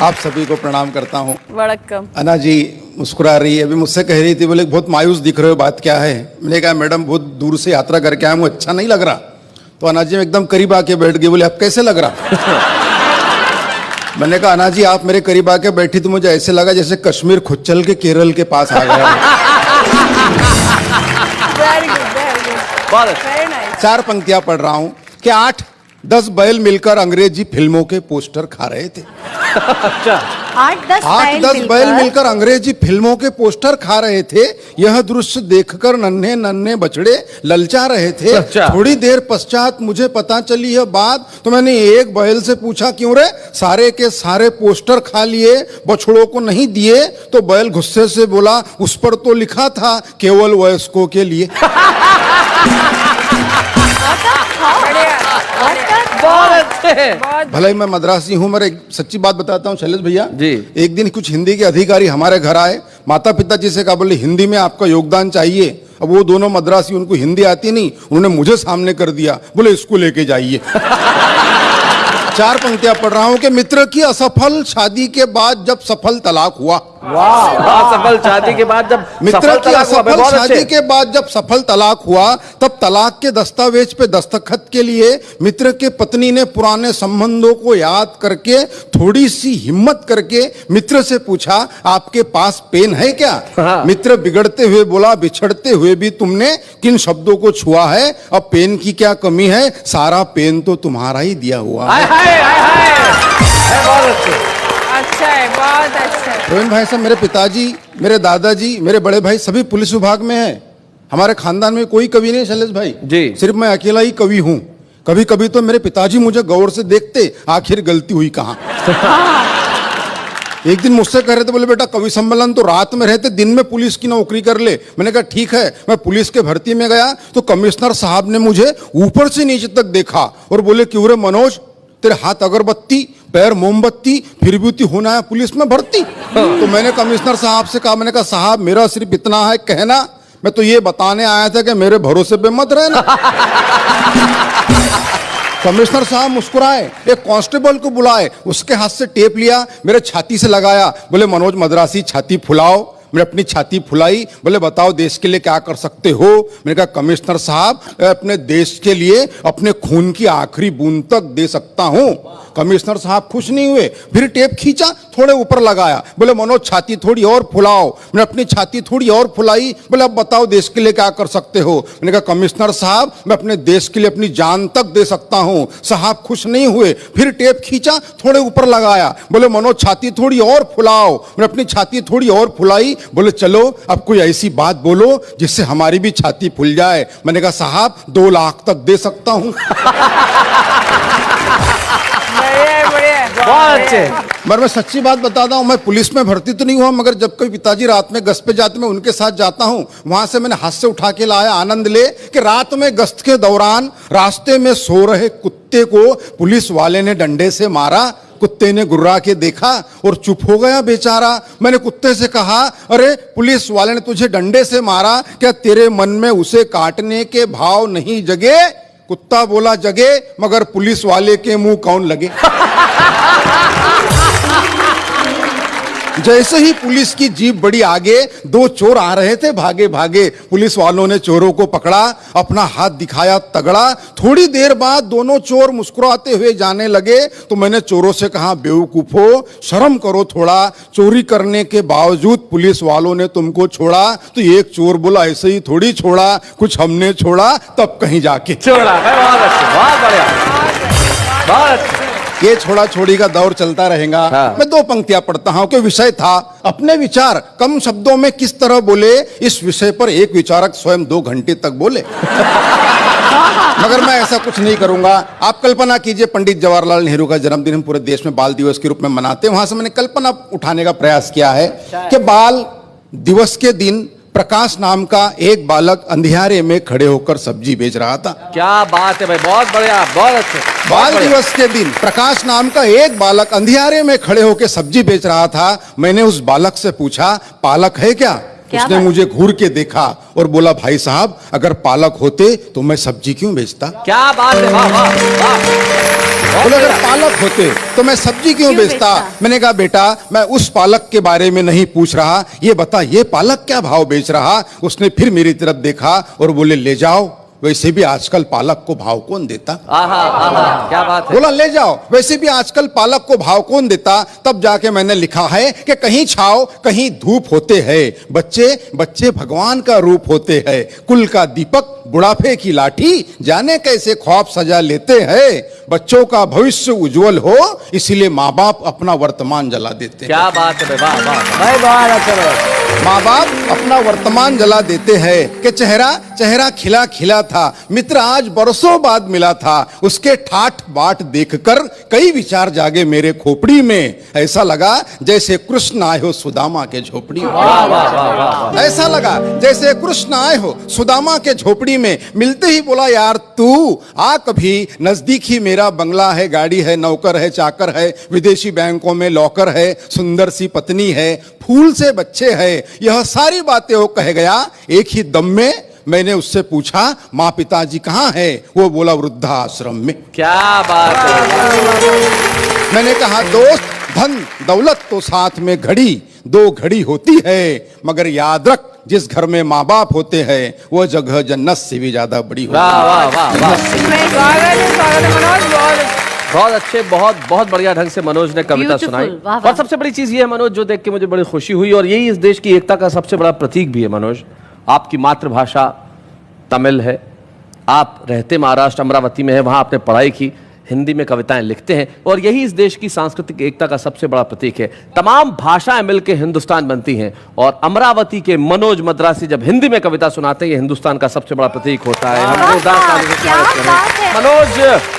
आप सभी को प्रणाम करता हूँ। वड़क्कम। अन्ना जी मुस्कुरा रही है, अभी मुझसे कह रही थी, बोले बहुत मायूस दिख रहे हो, बात क्या है? मैंने कहा मैडम बहुत दूर से यात्रा करके आया हूँ, अच्छा नहीं लग रहा। तो अन्ना जी एकदम करीब आके बैठ गई, बोले अब कैसे लग रहा? मैंने कहा अन्ना जी आप मेरे करीब आके बैठी तो मुझे ऐसे लगा जैसे कश्मीर खुद चल के केरल के पास आ गया। चार पंक्तियां पढ़ रहा हूं कि 8-10 बैल मिलकर अंग्रेजी फिल्मों के पोस्टर खा रहे थे। अच्छा, 8-10 बैल मिलकर अंग्रेजी फिल्मों के पोस्टर खा रहे थे। यह दृश्य देखकर नन्हे नन्हे बछड़े ललचा रहे थे। अच्छा। थोड़ी देर पश्चात मुझे पता चली यह बात, तो मैंने एक बैल से पूछा क्यों रे, सारे के सारे पोस्टर खा लिए, बछड़ों को नहीं दिए? तो बैल गुस्से से बोला उस पर तो लिखा था केवल वयस्कों के लिए। भले ही मैं मद्रासी हूँ, मगर एक सच्ची बात बताता हूँ शैलेश भैया जी। एक दिन कुछ हिंदी के अधिकारी हमारे घर आए, माता पिता जी से कहा बोले हिंदी में आपका योगदान चाहिए। अब वो दोनों मद्रासी, उनको हिंदी आती नहीं, उन्होंने मुझे सामने कर दिया, बोले इसको लेके जाइए। चार पंक्तियां पढ़ रहा हूं कि मित्र की असफल शादी के बाद जब सफल तलाक हुआ। वाह, सफल शादी के बाद जब मित्र की असफल शादी के बाद जब सफल तलाक हुआ, तब तलाक के दस्तावेज पे दस्तखत के लिए मित्र के पत्नी ने पुराने संबंधों को याद करके थोड़ी सी हिम्मत करके मित्र से पूछा आपके पास पेन है क्या? हाँ। मित्र बिगड़ते हुए बोला बिछड़ते हुए भी तुमने किन शब्दों को छुआ है, अब पेन की क्या कमी है, सारा पेन तो तुम्हारा ही दिया हुआ है। बहुत अच्छे। अच्छा है, बहुत अच्छा है। रोहिन भाई साहब, मेरे पिताजी, मेरे दादाजी, मेरे बड़े भाई सभी पुलिस विभाग में हैं। हमारे खानदान में कोई कवि नहीं शैलेश भाई जी, सिर्फ मैं अकेला ही कवि हूँ। कभी कभी तो मेरे पिताजी मुझे गौर से देखते, आखिर गलती हुई कहाँ। एक दिन मुझसे कह रहे थे, बोले बेटा कवि सम्मेलन तो रात में रहते, दिन में पुलिस की नौकरी कर ले। मैंने कहा ठीक है। मैं पुलिस के भर्ती में गया तो कमिश्नर साहब ने मुझे ऊपर से नीचे तक देखा और बोले क्यों रे मनोज, तेरे हाथ अगरबत्ती पैर मोमबत्ती, फिर भी होना है पुलिस में भर्ती? तो मैंने कमिश्नर साहब से कहा, मैंने कहा साहब मेरा सिर्फ इतना है कहना, मैं तो ये बताने आया था कि मेरे भरोसे पे मत रहना। कमिश्नर साहब मुस्कुराए, एक कांस्टेबल को बुलाए, उसके हाथ से टेप लिया, मेरे छाती से लगाया, बोले मनोज मद्रासी छाती फुलाओ। मैंने अपनी छाती फुलाई, बोले बताओ देश के लिए क्या कर सकते हो? मैंने कहा कमिश्नर साहब अपने देश के लिए अपने खून की आखिरी बूंद तक दे सकता हूं। कमिश्नर साहब खुश नहीं हुए, फिर टेप खींचा, थोड़े ऊपर लगाया, बोले मनोज छाती थोड़ी और फुलाओ। मैंने अपनी छाती थोड़ी और फुलाई, बोले अब बताओ देश के लिए क्या कर सकते हो? मैंने कहा कमिश्नर साहब मैं अपने देश के लिए अपनी जान तक दे सकता हूं। साहब खुश नहीं हुए, फिर टेप खींचा, थोड़े ऊपर लगाया, बोले मनोज छाती थोड़ी और फुलाओ। मैंने अपनी छाती थोड़ी और फुलाई, बोले चलो अब कोई ऐसी बात बोलो जिससे हमारी भी छाती फूल जाए। मैंने कहा साहब 2 लाख तक दे सकता हूं। बहुत अच्छे। मगर मैं सच्ची बात बताता हूं, मैं पुलिस में भर्ती तो नहीं हुआ, मगर जब कभी पिताजी रात में गश्त पे जाते मैं उनके साथ जाता हूं, वहां से मैंने हाथ से उठा के लाया आनंद ले कि रात में गश्त के दौरान रास्ते में सो रहे कुत्ते को पुलिस वाले ने डंडे से मारा। कुत्ते ने गुर्रा के देखा और चुप हो गया बेचारा। मैंने कुत्ते से कहा अरे पुलिस वाले ने तुझे डंडे से मारा, क्या तेरे मन में उसे काटने के भाव नहीं जगे? कुत्ता बोला जगे, मगर पुलिस वाले के मुंह कौन लगे। जैसे ही पुलिस की जीप बड़ी आगे, 2 चोर आ रहे थे भागे भागे। पुलिस वालों ने चोरों को पकड़ा, अपना हाथ दिखाया तगड़ा। थोड़ी देर बाद दोनों चोर मुस्कुराते हुए जाने लगे तो मैंने चोरों से कहा बेवकूफो शर्म करो थोड़ा, चोरी करने के बावजूद पुलिस वालों ने तुमको छोड़ा। तो एक चोर बोला ऐसे ही थोड़ी छोड़ा, कुछ हमने छोड़ा तब कहीं जाके छोड़ा। बहुत अच्छे, बहुत बढ़िया, बहुत अच्छे। ये छोड़ा छोड़ी का दौर चलता रहेगा। हाँ। मैं 2 पंक्तियां पढ़ता हूं कि विषय था अपने विचार कम शब्दों में किस तरह बोले। इस विषय पर एक विचारक स्वयं 2 घंटे तक बोले। मगर मैं ऐसा कुछ नहीं करूंगा। आप कल्पना कीजिए पंडित जवाहरलाल नेहरू का जन्मदिन हम पूरे देश में बाल दिवस के रूप में मनाते हैं। वहां से मैंने कल्पना उठाने का प्रयास किया है कि बाल दिवस के दिन प्रकाश नाम का एक बालक अंधियारे में खड़े होकर सब्जी बेच रहा था। क्या बात है भाई, बहुत बढ़िया, बहुत अच्छे। बाल दिवस के दिन प्रकाश नाम का एक बालक अंधियारे में खड़े होकर सब्जी बेच रहा था। मैंने उस बालक से पूछा पालक है क्या? उसने मुझे घूर के देखा और बोला भाई साहब अगर पालक होते तो मैं सब्जी क्यों बेचता? क्या बात है, वाह वाह वाह। बोले अगर पालक होते तो मैं सब्जी क्यों बेचता? मैंने कहा बेटा मैं उस पालक के बारे में नहीं पूछ रहा, ये बता ये पालक क्या भाव बेच रहा? उसने फिर मेरी तरफ देखा और बोले ले जाओ, वैसे भी आजकल पालक को भाव कौन देता? आहा आहा, क्या बात है। बोला ले जाओ, वैसे भी आजकल पालक को भाव कौन देता? तब जाके मैंने लिखा है कि कहीं छाव कहीं धूप होते हैं, बच्चे बच्चे भगवान का रूप होते हैं, कुल का दीपक बुढ़ापे की लाठी, जाने कैसे ख्वाब सजा लेते हैं, बच्चों का भविष्य उज्जवल हो इसीलिए माँ बाप अपना वर्तमान जला देते हैं। क्या बात है, वाह वाह भाई, वाह अच्छा। माँ बाप अपना वर्तमान जला देते हैं कि चेहरा चेहरा खिला खिला था, मित्र आज बरसों बाद मिला था, उसके ठाठ बाट देखकर कई विचार जागे मेरे खोपड़ी में, ऐसा लगा जैसे कृष्ण आए हो सुदामा के झोपड़ी में। वाह वाह वाह वाह। ऐसा लगा जैसे कृष्ण आए हो सुदामा के झोपड़ी में, मिलते ही बोला यार तू आ कभी नजदीक ही, मेरा बंगला है, गाड़ी है, नौकर है, चाकर है, विदेशी बैंकों में लॉकर है, सुंदर सी पत्नी है, फूल से बच्चे हैं, यह सारी बातें वो कह गया। एक ही दम में मैंने उससे पूछा माँ पिताजी कहाँ है? वो बोला वृद्धाश्रम में। क्या बात है। मैंने कहा दोस्त धन दौलत तो साथ में घड़ी दो घड़ी होती है, मगर याद रख जिस घर में माँ बाप होते हैं वो जगह जन्नत से भी ज्यादा बड़ी होती है। वाह वाह वाह वाह, स्वागत है मनोज, बहुत अच्छे, बहुत बहुत बढ़िया ढंग से मनोज ने कविता Beautiful, सुनाई। वाह, वाह। और सबसे बड़ी चीज ये है मनोज, जो देख के मुझे बड़ी खुशी हुई, और यही इस देश की एकता का सबसे बड़ा प्रतीक भी है मनोज। आपकी मातृभाषा तमिल है, आप रहते महाराष्ट्र अमरावती में है, वहां आपने पढ़ाई की, हिंदी में कविताएं लिखते हैं, और यही इस देश की सांस्कृतिक एकता का सबसे बड़ा प्रतीक है। तमाम भाषाएं मिलकर हिंदुस्तान बनती हैं, और अमरावती के मनोज मद्रासी जब हिंदी में कविता सुनाते हैं, ये हिंदुस्तान का सबसे बड़ा प्रतीक होता है। हम जोरदार ताली से स्वागत करें। मनोज